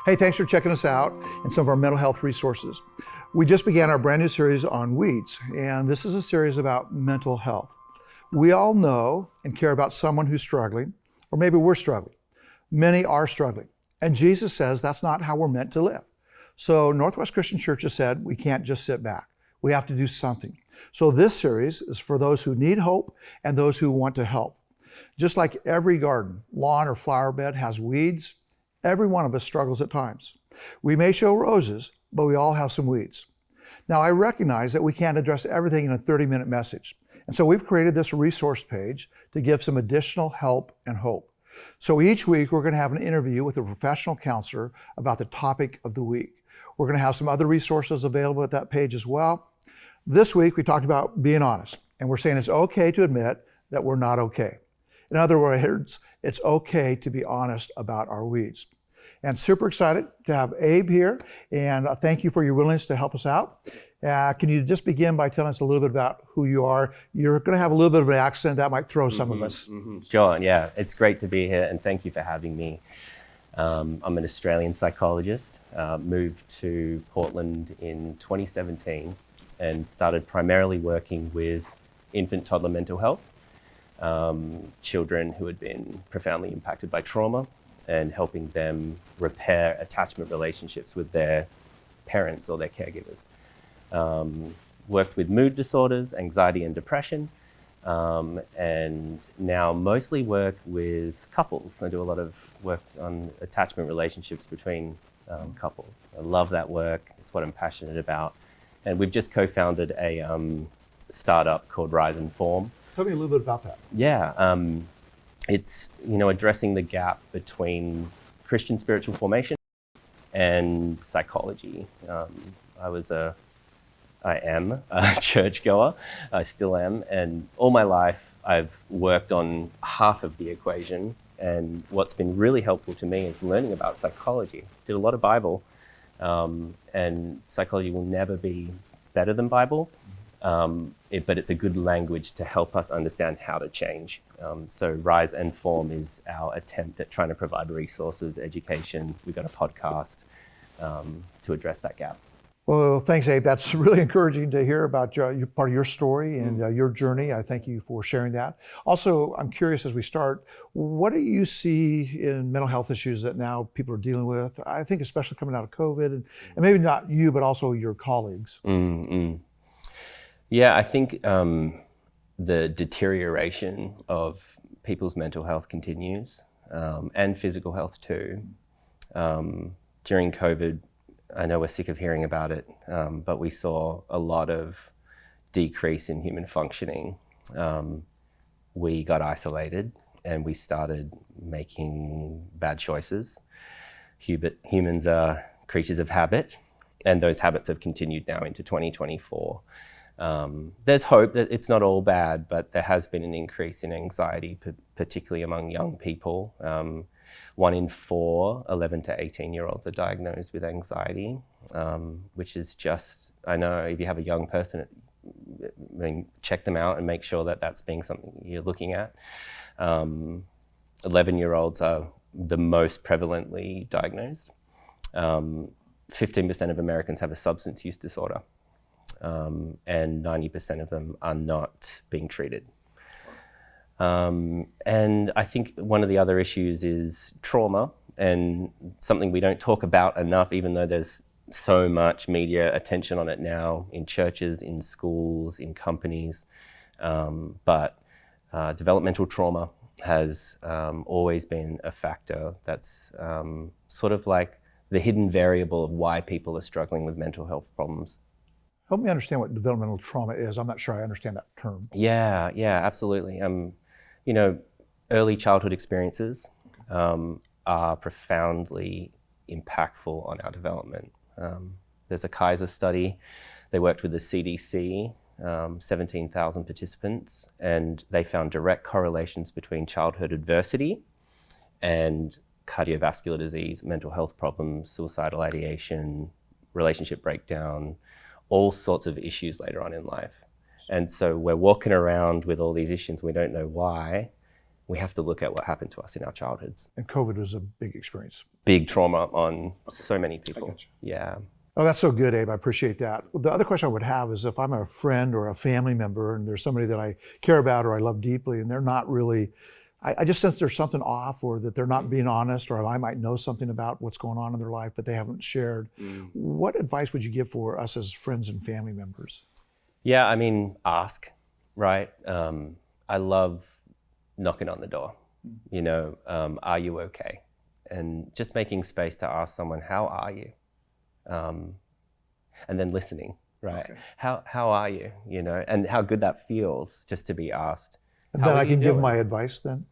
Hey, thanks for checking us out and some of our mental health resources. We just began our brand new series on weeds, and this is a series about mental health. We all know and care about someone who's struggling, or maybe we're struggling. Many are struggling, and Jesus says that's not how we're meant to live. So Northwest Christian Church has said we can't just sit back. We have to do something. So this series is for those who need hope and those who want to help. Just like every garden, lawn, or flower bed has weeds, every one of us struggles at times. We may show roses, but we all have some weeds. Now, I recognize that we can't address everything in a 30-minute message. And so we've created this resource page to give some additional help and hope. So each week, we're going to have an interview with a professional counselor about the topic of the week. We're going to have some other resources available at that page as well. This week, we talked about being honest, and we're saying it's okay to admit that we're not okay. In other words, it's okay to be honest about our weeds. And super excited to have Abe here, and thank you for your willingness to help us out. Can you just begin by telling us a little bit about who you are? You're going to have a little bit of an accent that might throw some of us. Sure, yeah. It's great to be here, and thank you for having me. I'm an Australian psychologist, moved to Portland in 2017, and started primarily working with infant toddler mental health, children who had been profoundly impacted by trauma, and helping them repair attachment relationships with their parents or their caregivers. Worked with mood disorders, anxiety and depression, and now mostly work with couples. I do a lot of work on attachment relationships between couples. I love that work. It's what I'm passionate about. And we've just co-founded a startup called Rise and Form. Tell me a little bit about that. Yeah. It's, addressing the gap between Christian spiritual formation and psychology. I am a churchgoer, I still am, and all my life I've worked on half of the equation, and what's been really helpful to me is learning about psychology. Did a lot of Bible, and psychology will never be better than Bible, but it's a good language to help us understand how to change. So Rise and Form is our attempt at trying to provide resources, education. We've got a podcast to address that gap. Well, thanks, Abe. That's really encouraging to hear about part of your story and your journey. I thank you for sharing that. Also, I'm curious as we start, what do you see in mental health issues that now people are dealing with? I think especially coming out of COVID, and maybe not you, but also your colleagues. Yeah, I think the deterioration of people's mental health continues, and physical health too. During COVID, I know we're sick of hearing about it, but we saw a lot of decrease in human functioning. We got isolated and we started making bad choices. Humans are creatures of habit, and those habits have continued now into 2024. There's hope that it's not all bad, but there has been an increase in anxiety, particularly among young people. 1 in 4 11 to 18-year-olds are diagnosed with anxiety, which is just, I know if you have a young person, check them out and make sure that that's being something you're looking at. 11-year-olds are the most prevalently diagnosed. 15% of Americans have a substance use disorder, and 90% of them are not being treated. And I think one of the other issues is trauma, and something we don't talk about enough, even though there's so much media attention on it now in churches, in schools, in companies. But developmental trauma has always been a factor that's sort of like the hidden variable of why people are struggling with mental health problems. Help me understand what developmental trauma is. I'm not sure I understand that term. Yeah, absolutely. Early childhood experiences are profoundly impactful on our development. There's a Kaiser study. They worked with the CDC, 17,000 participants, and they found direct correlations between childhood adversity and cardiovascular disease, mental health problems, suicidal ideation, relationship breakdown, all sorts of issues later on in life. And so we're walking around with all these issues, we don't know why, we have to look at what happened to us in our childhoods. And COVID was a big experience. Big trauma on so many people. gotcha. Yeah. Oh, that's so good, Abe. I appreciate that. The other question I would have is if I'm a friend or a family member and there's somebody that I care about or I love deeply and they're not really, I just sense there's something off or that they're not being honest, or I might know something about what's going on in their life, but they haven't shared. What advice would you give for us as friends and family members? Yeah, I mean, ask, right? I love knocking on the door, are you okay? And just making space to ask someone, how are you? And then listening, right? Okay. How are you, and how good that feels just to be asked. And then I can give my advice then?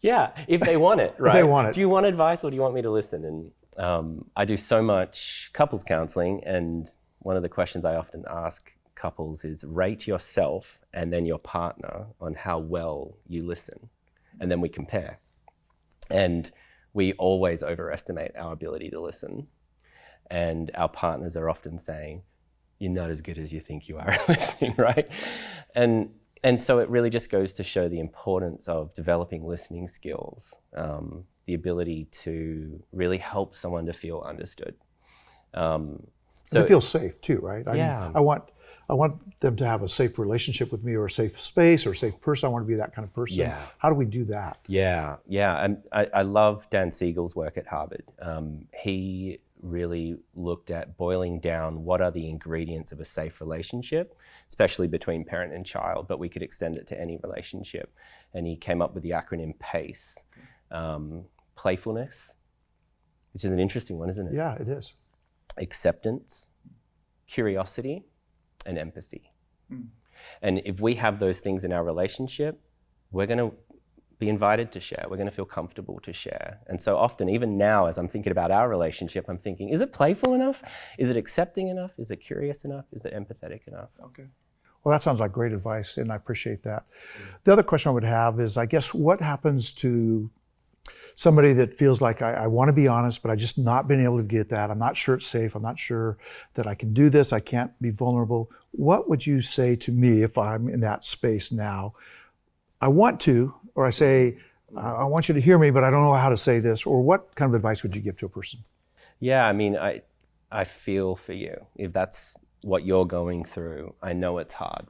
Yeah, if they want it, right? If they want it. Do you want advice or do you want me to listen? And I do so much couples counseling, and one of the questions I often ask couples is rate yourself and then your partner on how well you listen. And then we compare. And we always overestimate our ability to listen. And our partners are often saying, you're not as good as you think you are at listening, right? And so it really just goes to show the importance of developing listening skills, the ability to really help someone to feel understood. So they feel safe too, right? Yeah. I want them to have a safe relationship with me, or a safe space, or a safe person. I want to be that kind of person. Yeah. How do we do that? Yeah. And I love Dan Siegel's work at Harvard. He really looked at boiling down what are the ingredients of a safe relationship, especially between parent and child, but we could extend it to any relationship. And he came up with the acronym PACE, playfulness, which is an interesting one, isn't it? Yeah, it is. Acceptance, curiosity, and empathy. And if we have those things in our relationship, we're going to be invited to share. We're going to feel comfortable to share. And so often, even now, as I'm thinking about our relationship, I'm thinking, is it playful enough? Is it accepting enough? Is it curious enough? Is it empathetic enough? Okay. Well, that sounds like great advice, and I appreciate that. The other question I would have is, I guess, what happens to somebody that feels like I want to be honest, but I just not been able to get that. I'm not sure it's safe. I'm not sure that I can do this. I can't be vulnerable. What would you say to me if I'm in that space now? I want to, or I say, I want you to hear me, but I don't know how to say this. Or what kind of advice would you give to a person? Yeah, I mean, I feel for you. If that's what you're going through, I know it's hard.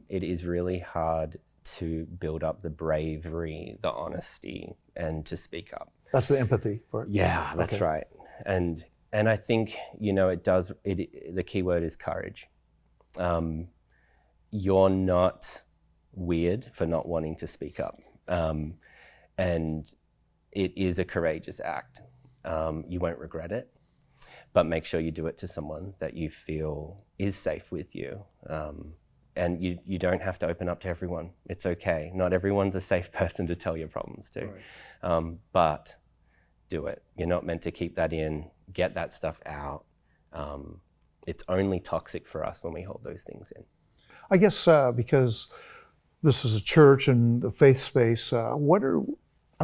It is really hard to build up the bravery, the honesty, and to speak up. That's the empathy part. Yeah, that's right. And I think, the key word is courage. You're not weird for not wanting to speak up. And it is a courageous act. You won't regret it, but make sure you do it to someone that you feel is safe with you. And you don't have to open up to everyone. It's okay. Not everyone's a safe person to tell your problems to. Right. But do it. You're not meant to keep that in. Get that stuff out. It's only toxic for us when we hold those things in. I guess because this is a church and the faith space, I'm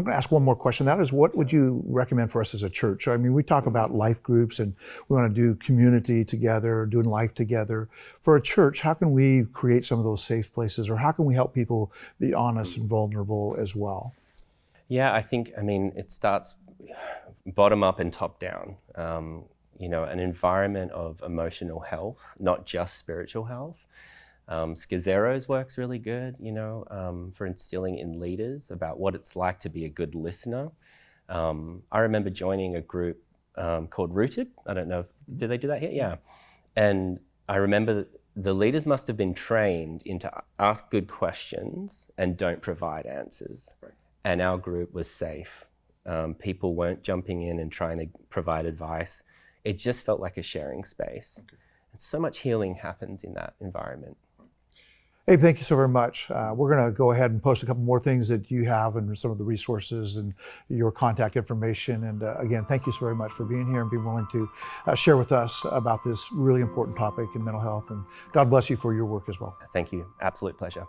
going to ask one more question. That is, what would you recommend for us as a church? I mean, we talk about life groups and we want to do community together, doing life together. For a church, how can we create some of those safe places, or how can we help people be honest and vulnerable as well? Yeah, I think, it starts bottom up and top down. An environment of emotional health, not just spiritual health. Scazero's work's really good, for instilling in leaders about what it's like to be a good listener. I remember joining a group called Rooted. I don't know, did they do that here? Yeah. And I remember the leaders must have been trained into ask good questions and don't provide answers. Right. And our group was safe. People weren't jumping in and trying to provide advice. It just felt like a sharing space. Okay. And so much healing happens in that environment. Abe, thank you so very much. We're going to go ahead and post a couple more things that you have and some of the resources and your contact information. And again, thank you so very much for being here and being willing to share with us about this really important topic in mental health. And God bless you for your work as well. Thank you. Absolute pleasure.